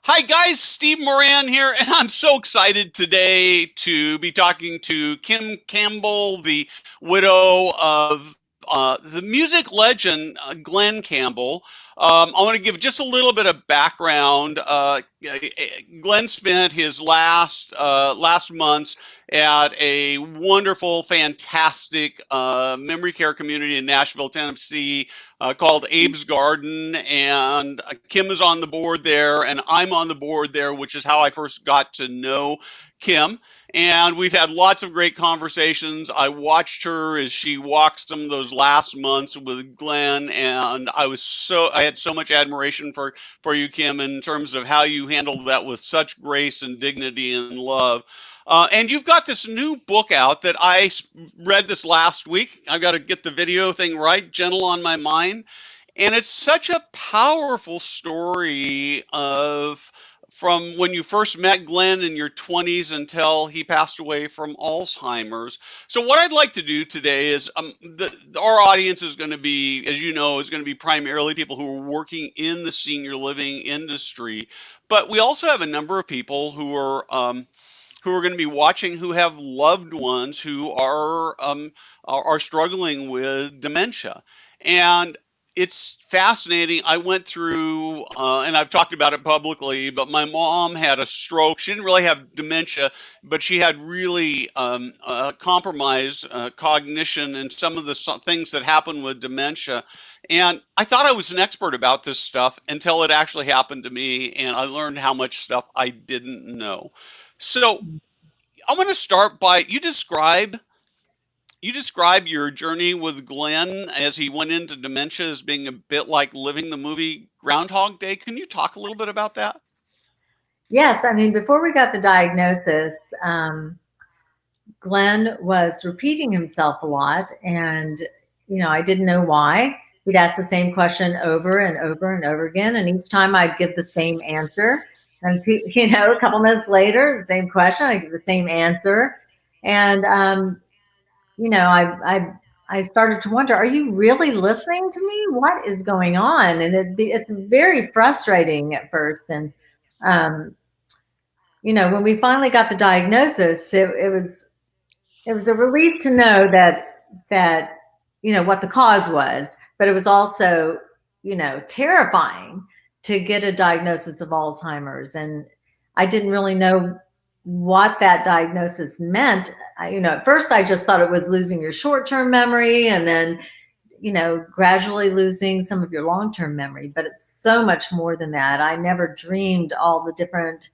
Hi, guys. Steve Moran here, and I'm so excited today to be talking to Kim Campbell, the widow of the music legend Glen Campbell. I want to give just a little bit of background. Glenn spent his last months at a wonderful, fantastic memory care community in Nashville, Tennessee, called Abe's Garden, and Kim is on the board there, and I'm on the board there, which is how I first got to know Kim. And we've had lots of great conversations. I watched her as she walked some of those last months with Glenn, and I had so much admiration for you, Kim, in terms of how you handled that with such grace and dignity and love. And you've got this new book out that read this last week. I've got to get the video thing right, Gentle on My Mind. And it's such a powerful story of from when you first met Glenn in your 20s until he passed away from Alzheimer's. So what I'd like to do today is our audience is going to be, as you know, is going to be primarily people who are working in the senior living industry. But we also have a number of people who are going to be watching who have loved ones who are struggling with dementia. And it's fascinating. I went through, and I've talked about it publicly, but my mom had a stroke. She didn't really have dementia, but she had really compromised cognition and some of the things that happen with dementia. And I thought I was an expert about this stuff until it actually happened to me, and I learned how much stuff I didn't know. So I'm going to start by you describe your journey with Glenn as he went into dementia as being a bit like living the movie Groundhog Day. Can you talk a little bit about that? Yes, I mean, before we got the diagnosis, Glenn was repeating himself a lot, and I didn't know why. We'd ask the same question over and over and over again, and each time I'd give the same answer. And a couple minutes later, the same question, I give the same answer, and I started to wonder, are you really listening to me? What is going on? And it's very frustrating at first. And when we finally got the diagnosis, it was a relief to know that what the cause was, but it was also terrifying to get a diagnosis of Alzheimer's. And I didn't really know what that diagnosis meant. At first I just thought it was losing your short-term memory and then, gradually losing some of your long-term memory, but it's so much more than that. I never dreamed all the different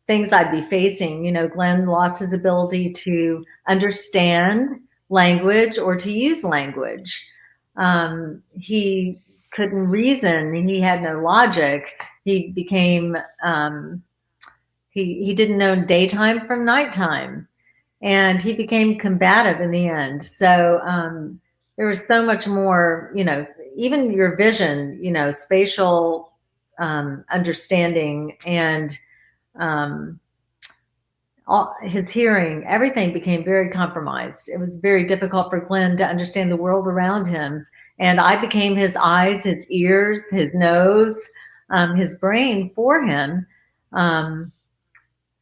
things I'd be facing. Glenn lost his ability to understand language or to use language. He couldn't reason. He had no logic. He became, he didn't know daytime from nighttime, and he became combative in the end. So there was so much more, even your vision, spatial understanding, and his hearing, everything became very compromised. It was very difficult for Glenn to understand the world around him. And I became his eyes, his ears, his nose, his brain for him.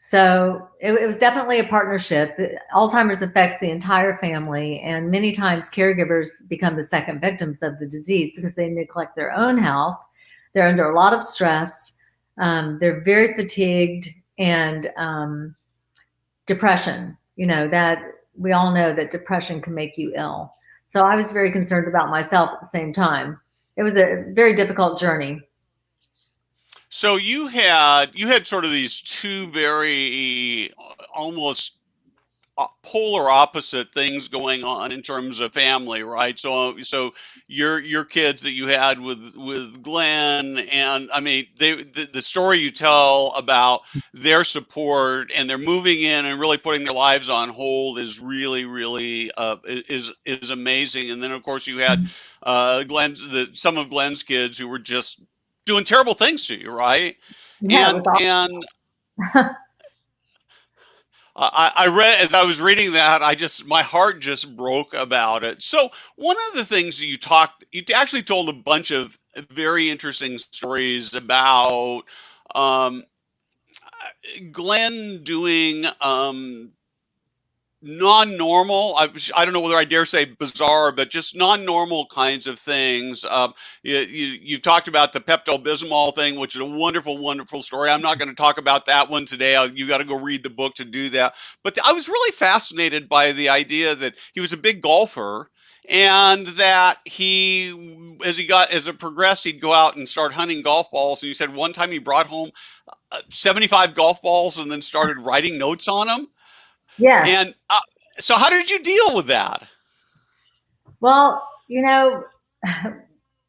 So it was definitely a partnership. Alzheimer's affects the entire family, and many times caregivers become the second victims of the disease because they neglect their own health. They're under a lot of stress. They're very fatigued, and depression, that we all know that depression can make you ill. So I was very concerned about myself at the same time. It was a very difficult journey. So you had sort of these two very almost polar opposite things going on in terms of family, right? So your kids that you had with Glenn, and I mean the story you tell about their support and they're moving in and really putting their lives on hold is really is amazing. And then of course you had some of Glenn's kids who were just doing terrible things to you, right? Yeah, And I read, as I was reading that, my heart just broke about it. So one of the things that you actually told a bunch of very interesting stories about um, Glenn doing non-normal, I don't know whether I dare say bizarre, but just non-normal kinds of things. You've talked about the Pepto-Bismol thing, which is a wonderful, wonderful story. I'm not going to talk about that one today. You got to go read the book to do that. But I was really fascinated by the idea that he was a big golfer, and that as it progressed, he'd go out and start hunting golf balls. And you said one time he brought home 75 golf balls and then started writing notes on them. Yes. And so, how did you deal with that? Well,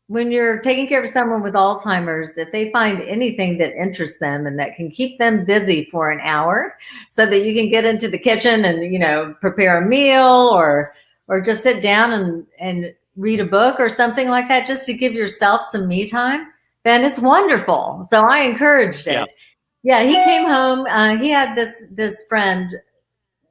when you're taking care of someone with Alzheimer's, if they find anything that interests them and that can keep them busy for an hour so that you can get into the kitchen and, prepare a meal or just sit down and read a book or something like that, just to give yourself some me time, then it's wonderful. So I encouraged Yeah. it. Yeah, he came home. He had this friend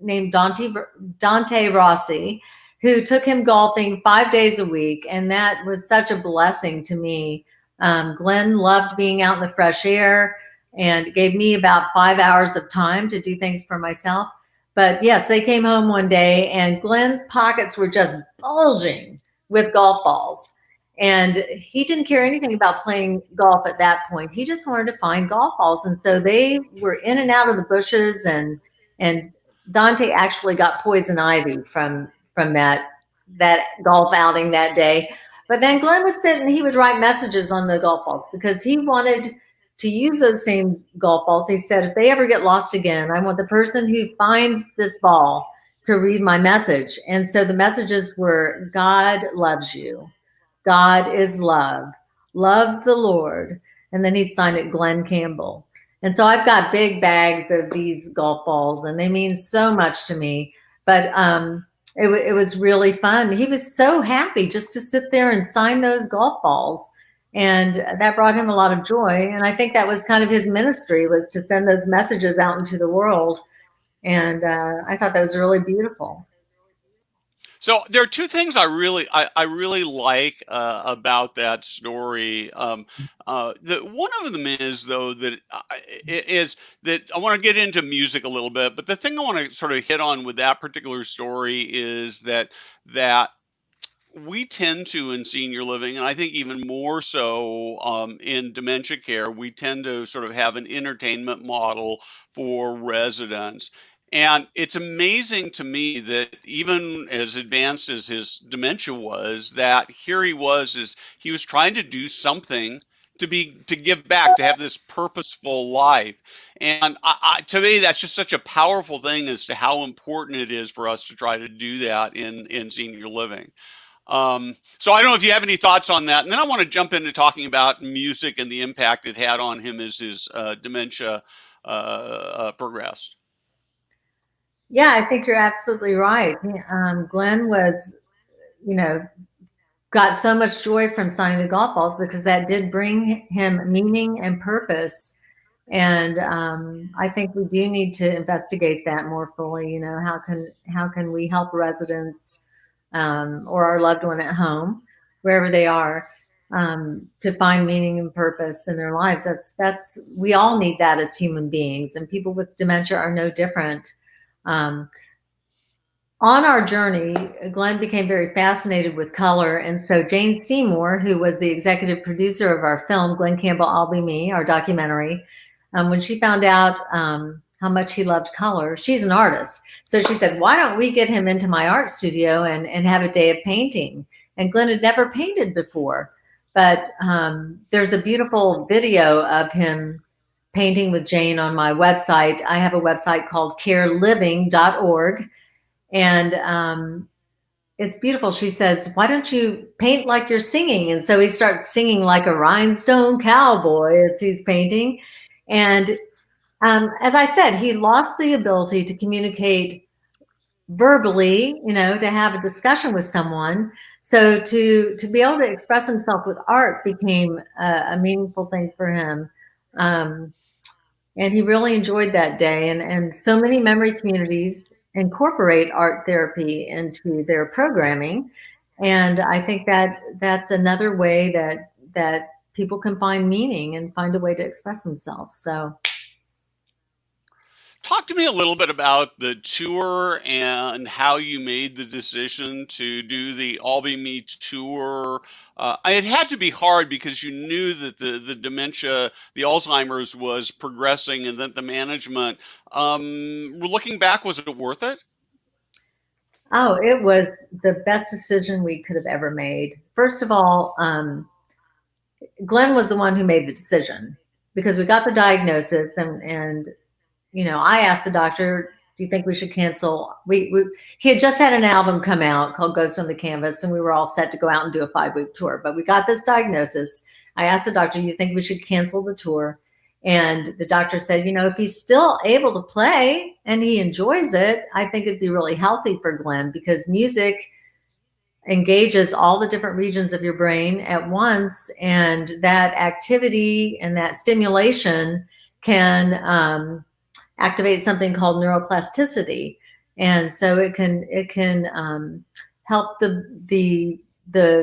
named Dante Rossi, who took him golfing 5 days a week. And that was such a blessing to me. Glenn loved being out in the fresh air and gave me about 5 hours of time to do things for myself. But yes, they came home one day and Glenn's pockets were just bulging with golf balls. And he didn't care anything about playing golf at that point. He just wanted to find golf balls. And so they were in and out of the bushes, and Dante actually got poison ivy from that golf outing that day. But then Glenn would sit and he would write messages on the golf balls because he wanted to use those same golf balls. He said, if they ever get lost again, I want the person who finds this ball to read my message. And so the messages were, God loves you. God is love. Love the Lord. And then he'd sign it Glen Campbell. And so I've got big bags of these golf balls and they mean so much to me. But it was really fun. He was so happy just to sit there and sign those golf balls. And that brought him a lot of joy. And I think that was kind of his ministry, was to send those messages out into the world. And I thought that was really beautiful. So there are two things I really like about that story. One of them is though that I want to get into music a little bit, but the thing I want to sort of hit on with that particular story is that we tend to, in senior living, and I think even more so in dementia care, we tend to sort of have an entertainment model for residents. And it's amazing to me that even as advanced as his dementia was, that here he was trying to do something to give back, to have this purposeful life. And to me, that's just such a powerful thing as to how important it is for us to try to do that in senior living. So I don't know if you have any thoughts on that. And then I want to jump into talking about music and the impact it had on him as his dementia progressed. Yeah, I think you're absolutely right. Glenn was, got so much joy from signing the golf balls because that did bring him meaning and purpose. And I think we do need to investigate that more fully. How can we help residents or our loved one at home, wherever they are, to find meaning and purpose in their lives? We all need that as human beings, and people with dementia are no different. On our journey, Glenn became very fascinated with color. And so Jane Seymour, who was the executive producer of our film, Glen Campbell, I'll Be Me, our documentary, when she found out how much he loved color, she's an artist. So she said, why don't we get him into my art studio and have a day of painting? And Glenn had never painted before, but there's a beautiful video of him painting with Jane on my website. I have a website called careliving.org. And it's beautiful. She says, why don't you paint like you're singing? And so he starts singing like a rhinestone cowboy as he's painting. And as I said, he lost the ability to communicate verbally, to have a discussion with someone. So to be able to express himself with art became a meaningful thing for him. And he really enjoyed that day. And so many memory communities incorporate art therapy into their programming. And I think that that's another way that people can find meaning and find a way to express themselves. So Talk to me a little bit about the tour and how you made the decision to do the All Be Me tour. It had to be hard because you knew that the dementia, the Alzheimer's was progressing and that the management, looking back, was it worth it? oh, it was the best decision we could have ever made. First of all, Glenn was the one who made the decision because we got the diagnosis, and you know, I asked the doctor, do you think we should cancel? He had just had an album come out called Ghost on the Canvas, and we were all set to go out and do a 5-week tour. But we got this diagnosis. I asked the doctor, do you think we should cancel the tour? And the doctor said, you know, if he's still able to play and he enjoys it, I think it'd be really healthy for Glenn, because music engages all the different regions of your brain at once. And that activity and that stimulation can activate something called neuroplasticity, and so it can help the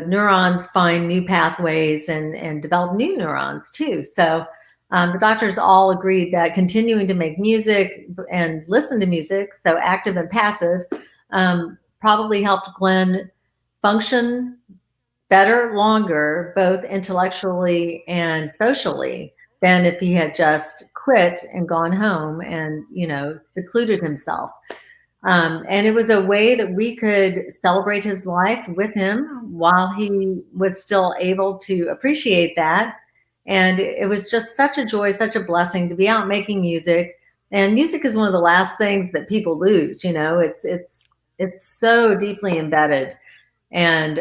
neurons find new pathways and develop new neurons too. So the doctors all agreed that continuing to make music and listen to music, so active and passive, probably helped Glenn function better longer, both intellectually and socially, than if he had just quit and gone home and, you know, secluded himself. And it was a way that we could celebrate his life with him while he was still able to appreciate that. And it was just such a joy, such a blessing to be out making music. And music is one of the last things that people lose. You know, it's so deeply embedded, and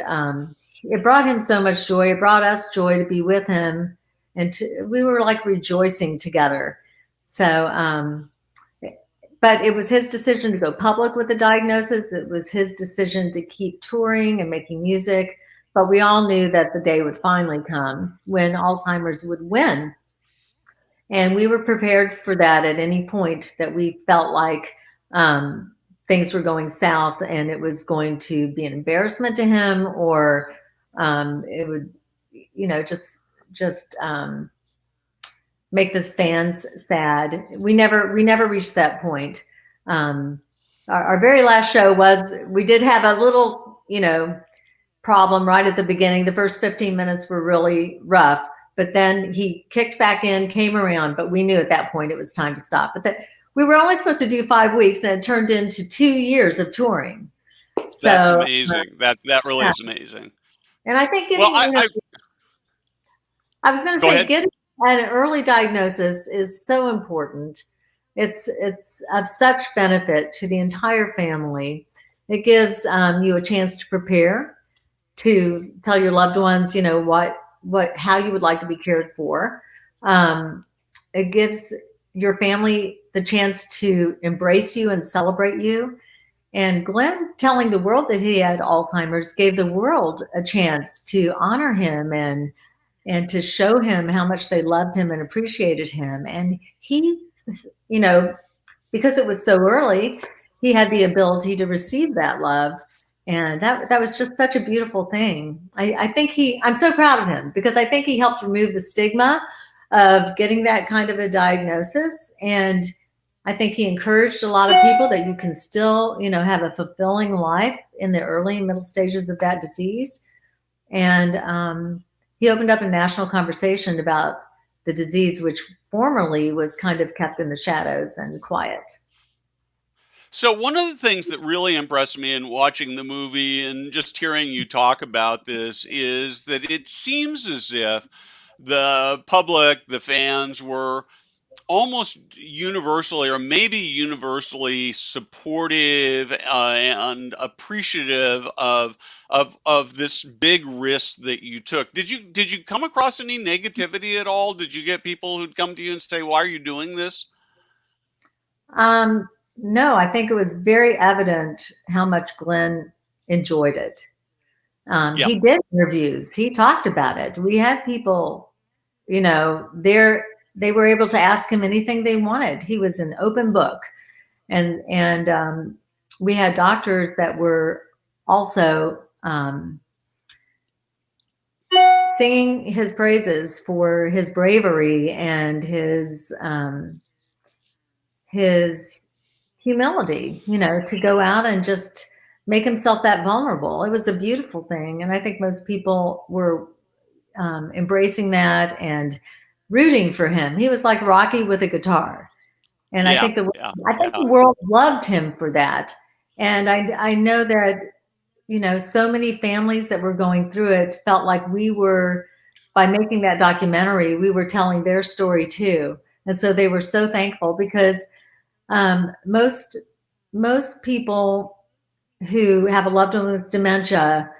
it brought him so much joy. It brought us joy to be with him, and we were like rejoicing together. So, but it was his decision to go public with the diagnosis. It was his decision to keep touring and making music. But we all knew that the day would finally come when Alzheimer's would win. And we were prepared for that at any point that we felt like things were going south and it was going to be an embarrassment to him, or it would, you know, just make the fans sad. We never reached that point. Our very last show we did have a little, you know, problem right at the beginning. The first 15 minutes were really rough, but then he kicked back in, came around, but we knew at that point it was time to stop. But we were only supposed to do 5 weeks, and it turned into 2 years of touring. So That's amazing. That really is amazing. And I think Well, I was going to go say, ahead. getting an early diagnosis is so important. It's of such benefit to the entire family. It gives you a chance to prepare, to tell your loved ones, you know, how you would like to be cared for. It gives your family the chance to embrace you and celebrate you. And Glenn telling the world that he had Alzheimer's gave the world a chance to honor him and to show him how much they loved him and appreciated him. And he, you know, because it was so early, he had the ability to receive that love. And that was just such a beautiful thing. I think I'm so proud of him, because I think he helped remove the stigma of getting that kind of a diagnosis. And I think he encouraged a lot of people that you can still, you know, have a fulfilling life in the early and middle stages of that disease. And he opened up a national conversation about the disease, which formerly was kind of kept in the shadows and quiet. So one of the things that really impressed me in watching the movie and just hearing you talk about this is that it seems as if the public, the fans, were almost universally, or maybe universally, supportive and appreciative of this big risk that you took. Did you come across any negativity at all? Did you get people who'd come to you and say, "Why are you doing this?" No, I think it was very evident how much Glenn enjoyed it. Yeah. He did interviews. He talked about it. We had people, you know, they were able to ask him anything they wanted. He was an open book. And we had doctors that were also singing his praises for his bravery and his humility, you know, to go out and just make himself that vulnerable. It was a beautiful thing. And I think most people were embracing that and rooting for him. He was like Rocky with a guitar. And I Yeah, think the yeah, I think yeah. the world loved him for that. And I know that, you know, so many families that were going through it felt like we were, by making that documentary, we were telling their story too. And so they were so thankful because most people who have a loved one with dementia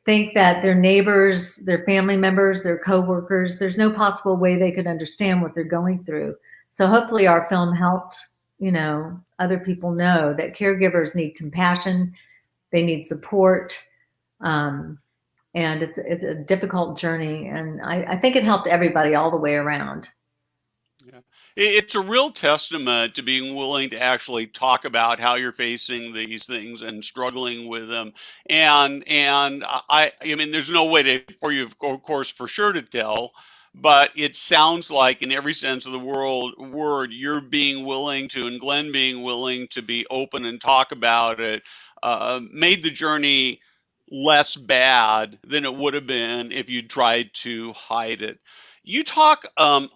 think that their neighbors, their family members, their coworkers, there's no possible way they could understand what they're going through. So hopefully our film helped, you know, other people know that caregivers need compassion, they need support, and it's a difficult journey. And I think it helped everybody all the way around. Yeah. It's a real testament to being willing to actually talk about how you're facing these things and struggling with them. And I mean, there's no way to for you, of course, for sure to tell, but it sounds like in every sense of the word, you're being willing to, and Glenn being willing to be open and talk about it, made the journey less bad than it would have been if you tried to hide it. You talk, I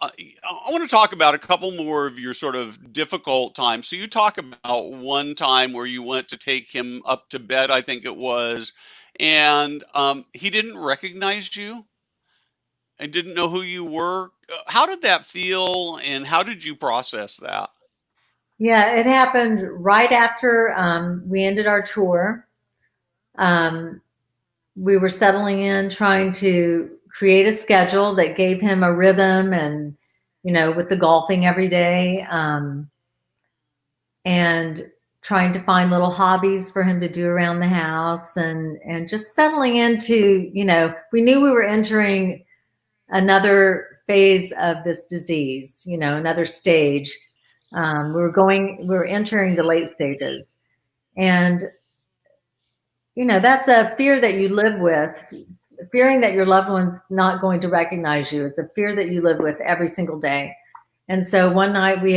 want to talk about a couple more of your sort of difficult times. So you talk about one time where you went to take him up to bed, I think it was, and he didn't recognize you and didn't know who you were. How did that feel, and how did you process that? Yeah, it happened right after we ended our tour. Um, we were settling in, trying to create a schedule that gave him a rhythm, and you know, with the golfing every day, and trying to find little hobbies for him to do around the house, and just settling into, you know, we knew we were entering another phase of this disease, you know, another stage. We were entering the late stages, and you know, that's a fear that you live with. Fearing that your loved one's not going to recognize you is a fear that you live with every single day. And so one night we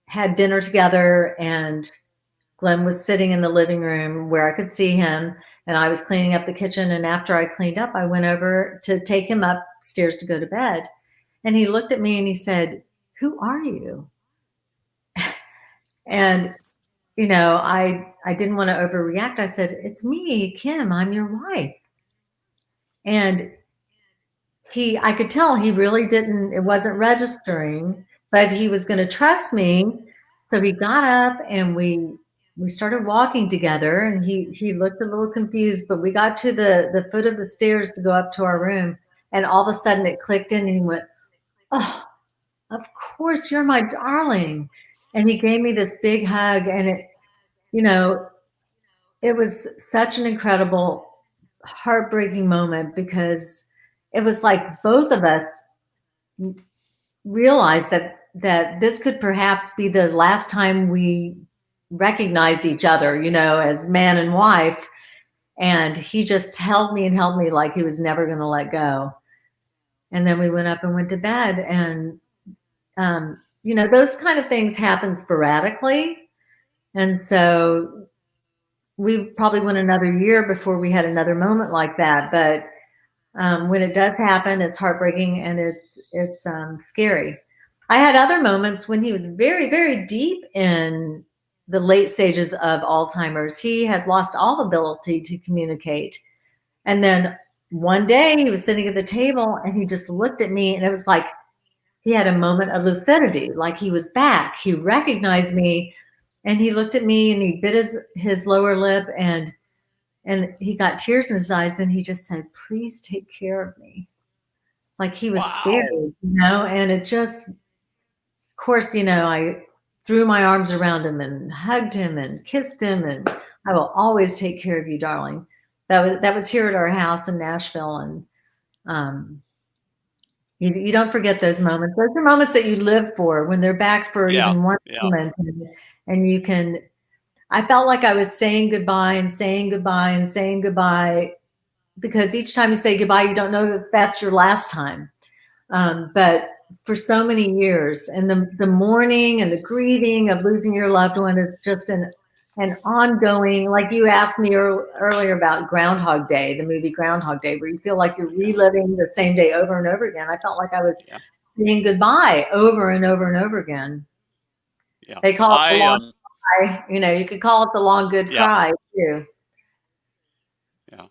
had dinner together, and Glenn was sitting in the living room where I could see him, and I was cleaning up the kitchen. And after I cleaned up, I went over to take him upstairs to go to bed. And he looked at me and he said, "Who are you?" And you know, I didn't want to overreact. I said, "It's me, Kim. I'm your wife." And I could tell he really didn't, it wasn't registering, but he was going to trust me. So he got up and we started walking together, and he looked a little confused, but we got to the foot of the stairs to go up to our room, and all of a sudden it clicked in, and he went, "Oh, of course, you're my darling." And he gave me this big hug, and it, you know, it was such an incredible, heartbreaking moment, because it was like both of us realized that this could perhaps be the last time we recognized each other, you know, as man and wife. And he just held me like he was never going to let go. And then we went up and went to bed. And, you know, those kind of things happen sporadically. And so we probably went another year before we had another moment like that. But when it does happen, it's heartbreaking, and it's scary. I had other moments when he was very, very deep in the late stages of Alzheimer's. He had lost all ability to communicate. And then one day he was sitting at the table and he just looked at me, and it was like he had a moment of lucidity, like he was back. He recognized me, and he looked at me and he bit his lower lip, and he got tears in his eyes, and he just said, "Please take care of me." Like he was scared, Wow. you know, and it just, of course, you know, I threw my arms around him and hugged him and kissed him, and "I will always take care of you, darling." That was here at our house in Nashville. And um, you don't forget those moments. Those are moments that you live for, when they're back for Yeah, even one yeah. moment, and you can. I felt like I was saying goodbye and saying goodbye and saying goodbye because each time you say goodbye, you don't know that that's your last time. But for so many years, and the mourning and the grieving of losing your loved one is just an ongoing, like you asked me earlier about Groundhog Day, the movie Groundhog Day, where you feel like you're reliving the same day over and over again. I felt like I was saying goodbye over and over and over again. Yeah. They call it the long cry. You know, you could call it the long good cry too. Yeah.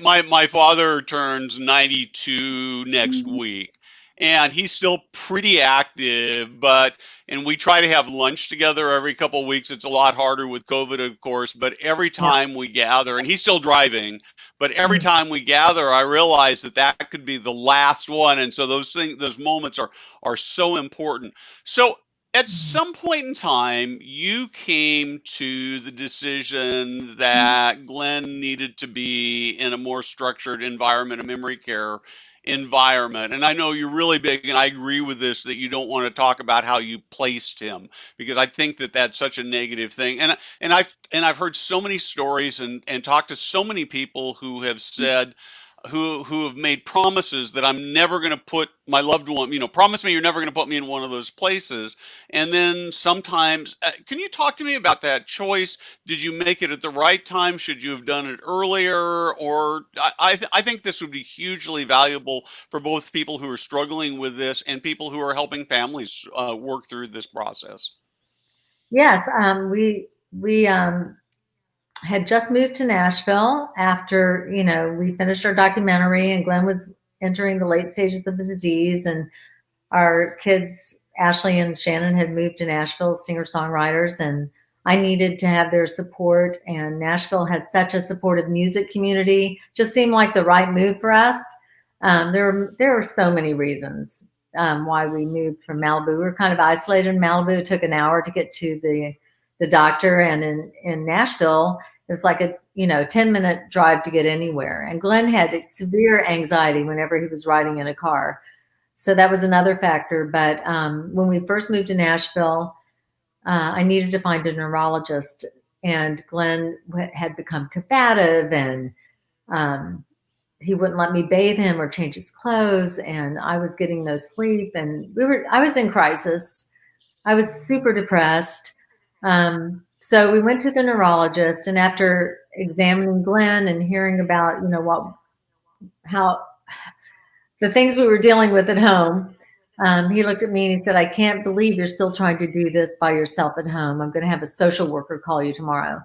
My father turns 92 next week, and he's still pretty active, and we try to have lunch together every couple of weeks. It's a lot harder with COVID, of course, but every time we gather, and he's still driving, but every time we gather, I realize that could be the last one. And so those moments are so important. So at some point in time, you came to the decision that Glen needed to be in a more structured environment, a memory care environment. And I know you're really big, and I agree with this, that you don't want to talk about how you placed him, because I think that that's such a negative thing. And I've heard so many stories and talked to so many people who have said, who have made promises that I'm never going to put my loved one, promise me you're never going to put me in one of those places. And then sometimes, can you talk to me about that choice? Did you make it at the right time? Should you have done it earlier? Or I think this would be hugely valuable for both people who are struggling with this and people who are helping families work through this process. Yes, we had just moved to Nashville after, we finished our documentary, and Glen was entering the late stages of the disease, and our kids, Ashley and Shannon, had moved to Nashville as singer-songwriters, and I needed to have their support, and Nashville had such a supportive music community. Just seemed like the right move for us. There are so many reasons why we moved from Malibu. We were kind of isolated in Malibu. It took an hour to get to the doctor, and in Nashville, it's like a 10-minute drive to get anywhere. And Glen had severe anxiety whenever he was riding in a car, so that was another factor. But when we first moved to Nashville, I needed to find a neurologist, and Glen had become combative, and he wouldn't let me bathe him or change his clothes, and I was getting no sleep, and I was in crisis. I was super depressed. So we went to the neurologist, and after examining Glen and hearing about, how the things we were dealing with at home, he looked at me and he said, "I can't believe you're still trying to do this by yourself at home. I'm going to have a social worker call you tomorrow."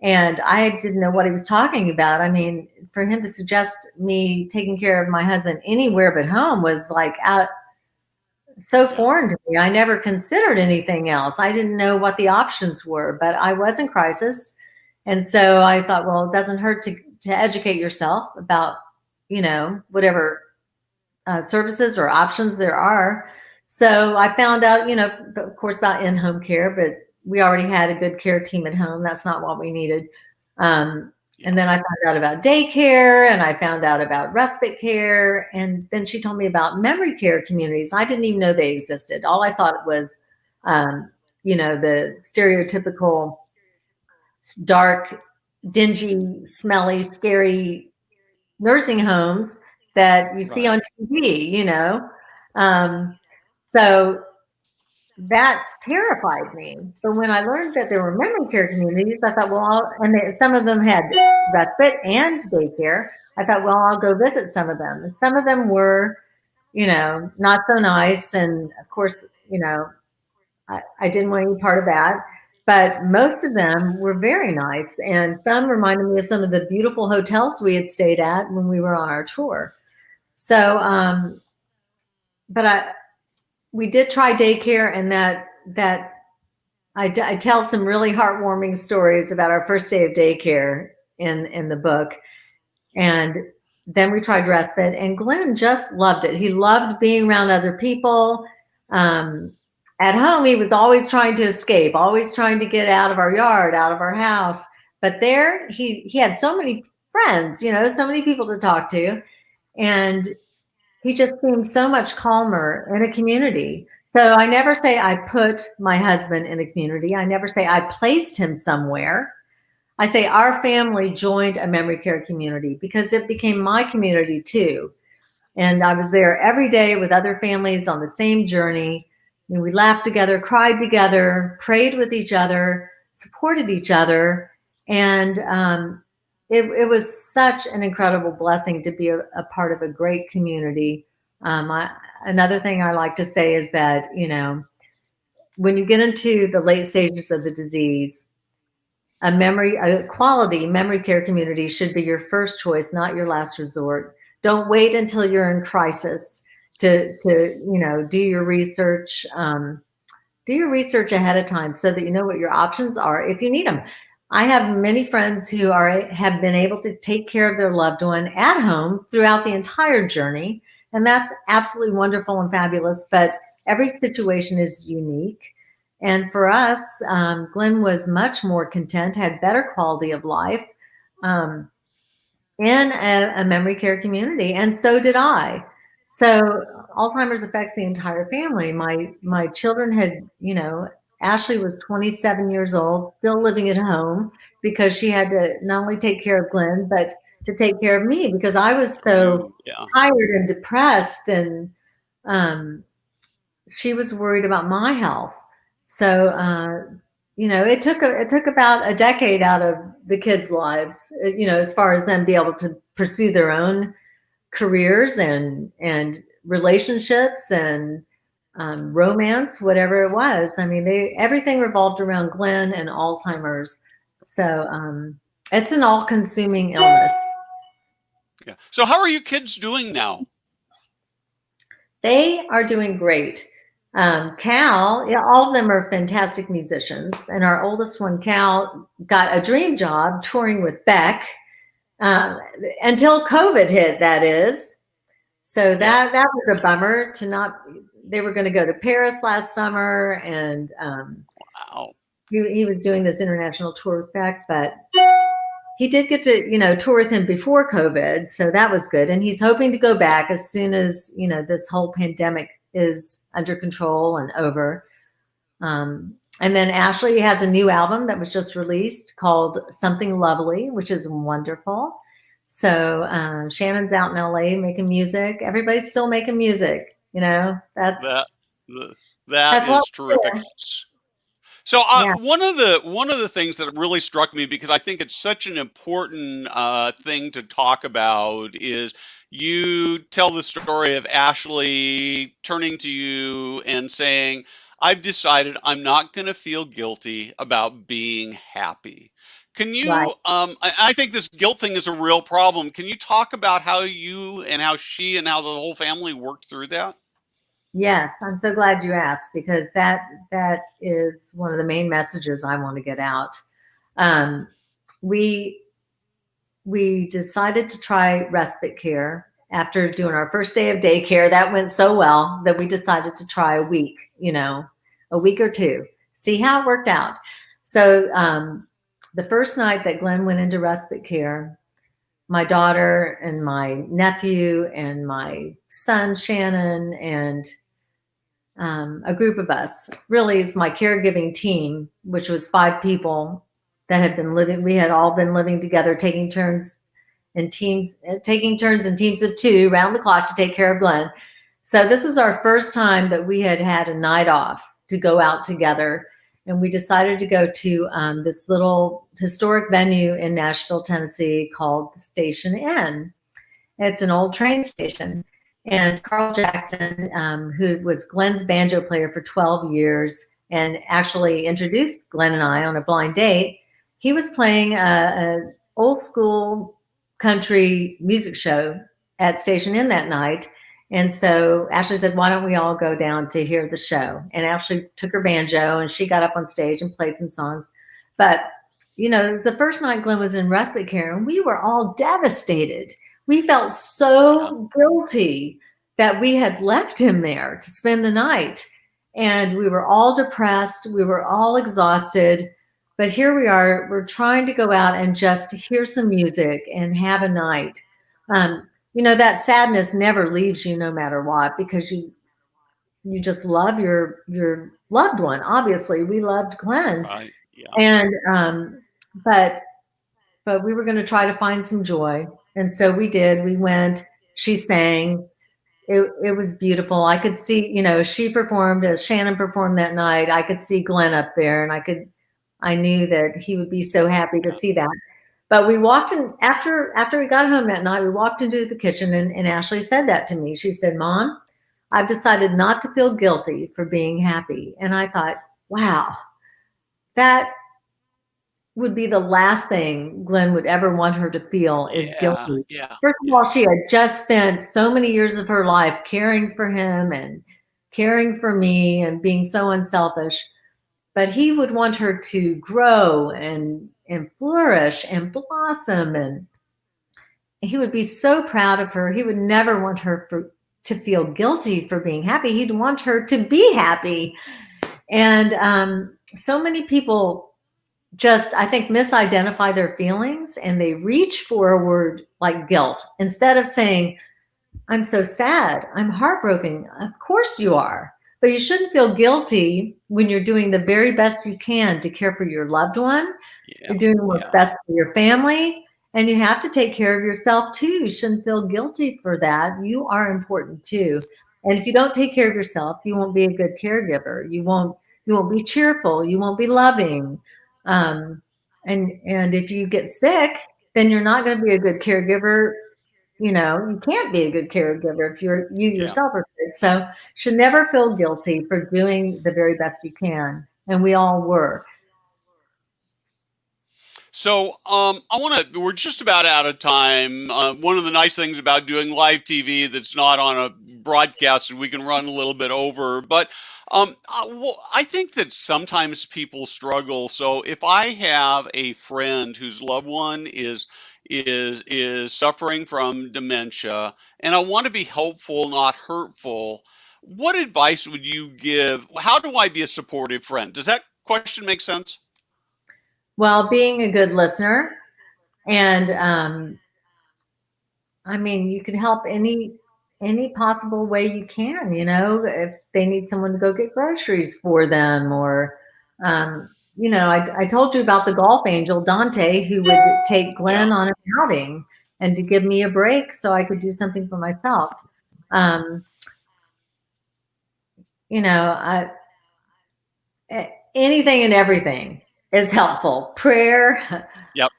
And I didn't know what he was talking about. I mean, for him to suggest me taking care of my husband anywhere but home was like so foreign to me. I never considered anything else. I didn't know what the options were, but I was in crisis. And so I thought, well, it doesn't hurt to educate yourself about, whatever services or options there are. So I found out, of course, about in-home care, but we already had a good care team at home. That's not what we needed. And then I found out about daycare, and I found out about respite care. And then she told me about memory care communities. I didn't even know they existed. All I thought was, the stereotypical dark, dingy, smelly, scary nursing homes that you see on TV, So that terrified me. But when I learned that there were memory care communities, I thought, well, some of them had respite and daycare. I thought, well, I'll go visit some of them. And some of them were, not so nice. And of course, I didn't want any part of that. But most of them were very nice. And some reminded me of some of the beautiful hotels we had stayed at when we were on our tour. So, we did try daycare, and that I tell some really heartwarming stories about our first day of daycare in the book. And then we tried respite, and Glen just loved it. He loved being around other people. At home, he was always trying to escape, always trying to get out of our yard, out of our house. But there, he had so many friends, so many people to talk to. And he just seemed so much calmer in a community. So I never say I put my husband in a community. I never say I placed him somewhere. I say our family joined a memory care community because it became my community too. And I was there every day with other families on the same journey. And we laughed together, cried together, prayed with each other, supported each other. And it was such an incredible blessing to be a part of a great community. Another thing I like to say is that, you know, when you get into the late stages of the disease, a quality memory care community should be your first choice, not your last resort. Don't wait until you're in crisis to you know, do your research. Do your research ahead of time so that you know what your options are if you need them. I have many friends who have been able to take care of their loved one at home throughout the entire journey, and that's absolutely wonderful and fabulous. But every situation is unique. And for us, Glenn was much more content, had better quality of life um, in a memory care community, and so did I. So Alzheimer's affects the entire family. My children had, you know, Ashley was 27 years old, still living at home because she had to not only take care of Glenn, but to take care of me because I was so Yeah. tired and depressed, and um, she was worried about my health. So, you know, it took about a decade out of the kids' lives, you know, as far as them be able to pursue their own careers and relationships and romance, whatever it was. I mean, everything revolved around Glenn and Alzheimer's. So it's an all-consuming illness. Yeah. So how are you kids doing now? They are doing great. Cal, yeah, all of them are fantastic musicians, and our oldest one, Cal, got a dream job touring with Beck um, until COVID hit. That is, so that was a bummer to not. They were going to go to Paris last summer, and Wow. he was doing this international tour with Beck, but he did get to, you know, tour with him before COVID, so that was good. And he's hoping to go back as soon as, you know, this whole pandemic is under control and over. And then Ashley has a new album that was just released called Something Lovely, which is wonderful. So Shannon's out in LA making music. Everybody's still making music, you know. That that That's what is we terrific. do. So Yeah, one of the things that really struck me, because I think it's such an important thing to talk about, is you tell the story of Ashley turning to you and saying, "I've decided I'm not going to feel guilty about being happy." Can right. you? I think this guilt thing is a real problem. Can you talk about how you and how she and how the whole family worked through that? Yes, I'm so glad you asked because that is one of the main messages I want to get out. Um, we we decided to try respite care after doing our first day of daycare. That went so well that we decided to try a week, you know, a week or two, see how it worked out. So the first night that Glenn went into respite care, my daughter and my nephew and my son Shannon and a group of us. Really, it's my caregiving team, which was 5 people that had been living. We had all been living together, taking turns in teams of 2 around the clock to take care of Glenn. So this was our first time that we had had a night off to go out together. And we decided to go to this little historic venue in Nashville, Tennessee called the Station Inn. It's an old train station. And Carl Jackson, who was Glenn's banjo player for 12 years and actually introduced Glenn and I on a blind date, he was playing a old school country music show at Station Inn that night. And so Ashley said, why don't we all go down to hear the show? And Ashley took her banjo and she got up on stage and played some songs. But, you know, it was the first night Glenn was in respite care and we were all devastated. We felt Yeah. so guilty that we had left him there to spend the night. And we were all depressed. We were all exhausted. But here we are. We're trying to go out and just hear some music and have a night. You know, that sadness never leaves you no matter what, because you just love your loved one. Obviously, we loved Glenn. Right. Yeah. And but but we were going to try to find some joy. And so we did. We went, she sang. It was beautiful. I could see, you know, she performed as Shannon performed that night. I could see Glenn up there, and I knew that he would be so happy to see that. But we walked in after we got home that night, we walked into the kitchen, and Ashley said that to me. She said, "Mom, I've decided not to feel guilty for being happy." And I thought, wow, that would be the last thing Glenn would ever want her to feel is guilty. First of all, she had just spent so many years of her life caring for him and caring for me and being so unselfish. But he would want her to grow and flourish and blossom, and he would be so proud of her. He would never want her to feel guilty for being happy. He'd want her to be happy. And so many people just, I think, misidentify their feelings, and they reach for a word like guilt instead of saying, "I'm so sad, I'm heartbroken." Of course you are, but you shouldn't feel guilty when you're doing the very best you can to care for your loved one. You're doing what's best for your family, and you have to take care of yourself too. You shouldn't feel guilty for that. You are important too. And if you don't take care of yourself, you won't be a good caregiver. You won't be cheerful. You won't be loving. And if you get sick, then you're not going to be a good caregiver. You know, you can't be a good caregiver if you yourself are sick. So you should never feel guilty for doing the very best you can. And we all were. So we're just about out of time. One of the nice things about doing live TV that's not on a broadcast is we can run a little bit over. But I think that sometimes people struggle. So if I have a friend whose loved one is suffering from dementia, and I want to be helpful, not hurtful, what advice would you give? How do I be a supportive friend? Does that question make sense? Well, being a good listener, and I mean, you can help any possible way you can. You know, if they need someone to go get groceries for them, or you know, I told you about the golf angel Dante, who would take Glenn on an outing and to give me a break so I could do something for myself. You know, anything and everything is helpful. Prayer. Yep.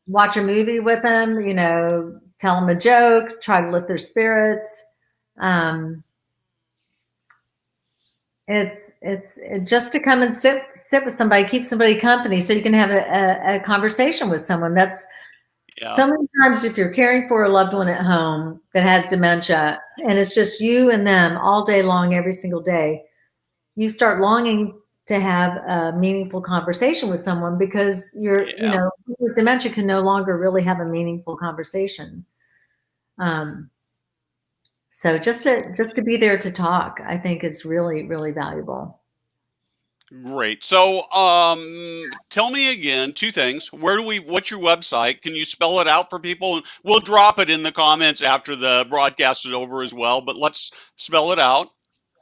Watch a movie with them, you know, tell them a joke, try to lift their spirits. It's just to come and sit with somebody, keep somebody company so you can have a conversation with someone. That's so many times if you're caring for a loved one at home that has dementia and it's just you and them all day long, every single day, you start longing to have a meaningful conversation with someone because you know, with dementia can no longer really have a meaningful conversation. So just to be there to talk, I think is really, really valuable. Great. So tell me again, two things. What's your website? Can you spell it out for people? We'll drop it in the comments after the broadcast is over as well, but let's spell it out.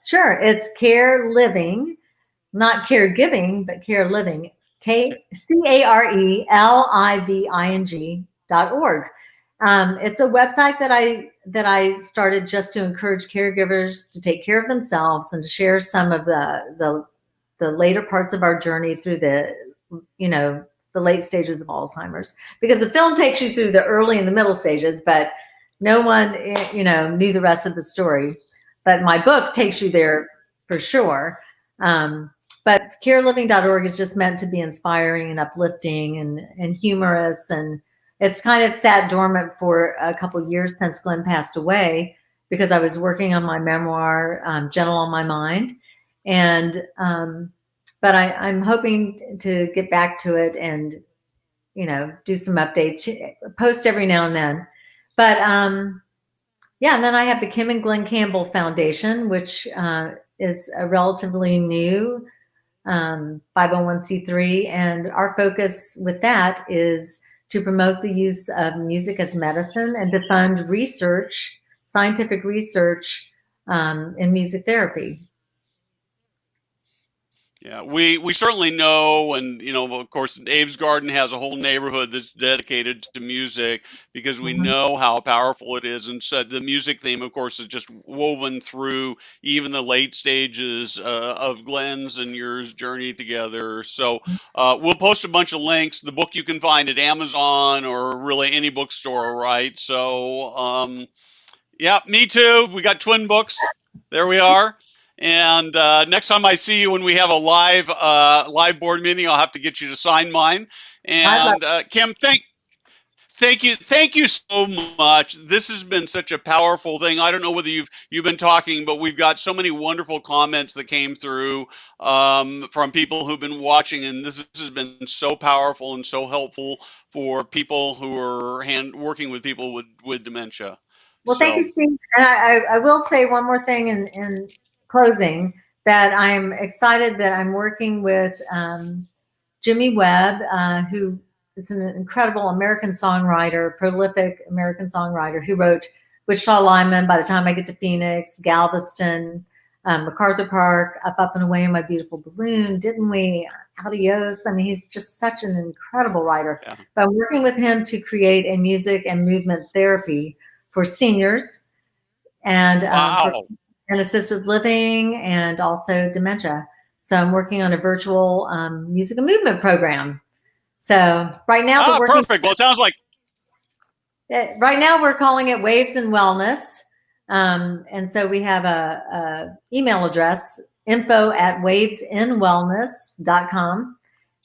Sure. It's Care Living, not caregiving, but Care Living, CARELIVING.org. It's a website that I started just to encourage caregivers to take care of themselves and to share some of the later parts of our journey through the late stages of Alzheimer's, because the film takes you through the early and the middle stages, but no one, knew the rest of the story. But my book takes you there for sure. But careliving.org is just meant to be inspiring and uplifting and humorous. And it's kind of sat dormant for a couple of years since Glenn passed away because I was working on my memoir, Gentle on My Mind. And but I'm hoping to get back to it and, do some updates, post every now and then. But and then I have the Kim and Glen Campbell Foundation, which is a relatively new 501c3. And our focus with that is to promote the use of music as medicine and to fund research, scientific research in music therapy. Yeah, we certainly know, and of course, Abe's Garden has a whole neighborhood that's dedicated to music because we Mhm. know how powerful it is. And so the music theme, of course, is just woven through even the late stages of Glenn's and yours journey together. So we'll post a bunch of links. The book you can find at Amazon or really any bookstore, right? So yeah, me too. We got twin books. There we are. And next time I see you when we have a live board meeting, I'll have to get you to sign mine. I'd love. And Kim, thank you so much. This has been such a powerful thing. I don't know whether you've been talking, but we've got so many wonderful comments that came through from people who've been watching, and this has been so powerful and so helpful for people who are working with people with dementia. Well, thank you, So. Steve. And I will say one more thing in closing, that I'm excited that I'm working with Jimmy Webb, who is an incredible American songwriter, prolific American songwriter, who wrote Wichita Lineman, By the Time I Get to Phoenix, Galveston, MacArthur Park, Up and Away in My Beautiful Balloon, Didn't We? Adios. I mean, he's just such an incredible writer. Yeah. But I'm working with him to create a music and movement therapy for seniors and for Wow. and assisted living and also dementia. So I'm working on a virtual music and movement program. So right now the working Perfect. Well, it sounds like right now we're calling it Waves and Wellness. And so we have a email address, info@wavesinwellness.com.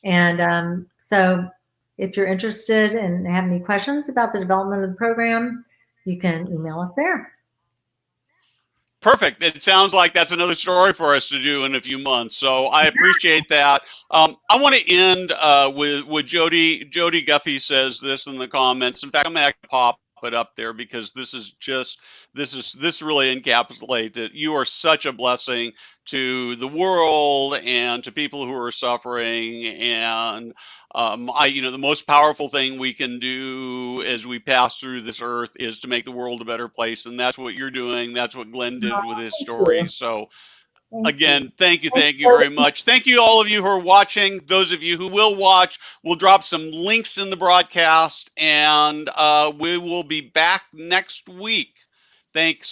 And so if you're interested and have any questions about the development of the program, you can email us there. perfect. It sounds like that's another story for us to do in a few months. So I appreciate that. I want to end with Jody. Jody Guffey says this in the comments. In fact, I'm going to pop it up there because this really encapsulates it. You are such a blessing to the world and to people who are suffering. And the most powerful thing we can do as we pass through this earth is to make the world a better place, and that's what you're doing. That's what Glenn did with his Thank you. story. So Thank you. again, thank you very much. Thank you all of you who are watching. Those of you who will watch, we'll drop some links in the broadcast, and we will be back next week. Thanks.